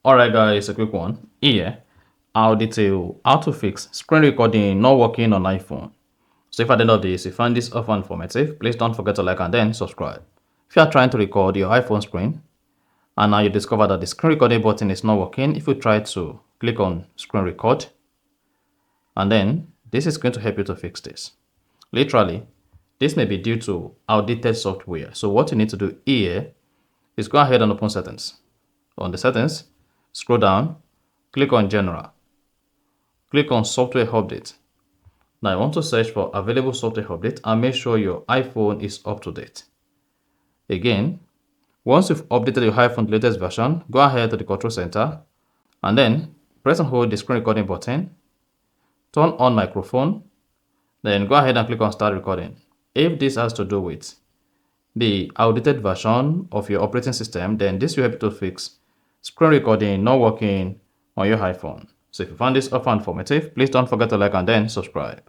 Alright guys, a quick one. Here, I'll detail how to fix screen recording not working on iPhone. So if at the end of this, you find this offer informative, please don't forget to like and then subscribe. If you are trying to record your iPhone screen, and now you discover that the screen recording button is not working, if you try to click on screen record, and then this is going to help you to fix this. Literally, this may be due to outdated software. So what you need to do here is go ahead and open settings. On the settings, scroll down, click on general, click on software update. Now I want to search for available software update and make sure your iPhone is up to date. Again, once you've updated your iPhone to the latest version, go ahead to the control center and then press and hold the screen recording button, turn on microphone, then go ahead and click on start recording. If this has to do with the outdated version of your operating system, then this will help you to fix screen recording not working on your iPhone. So if you found this offer informative, please don't forget to like and then subscribe.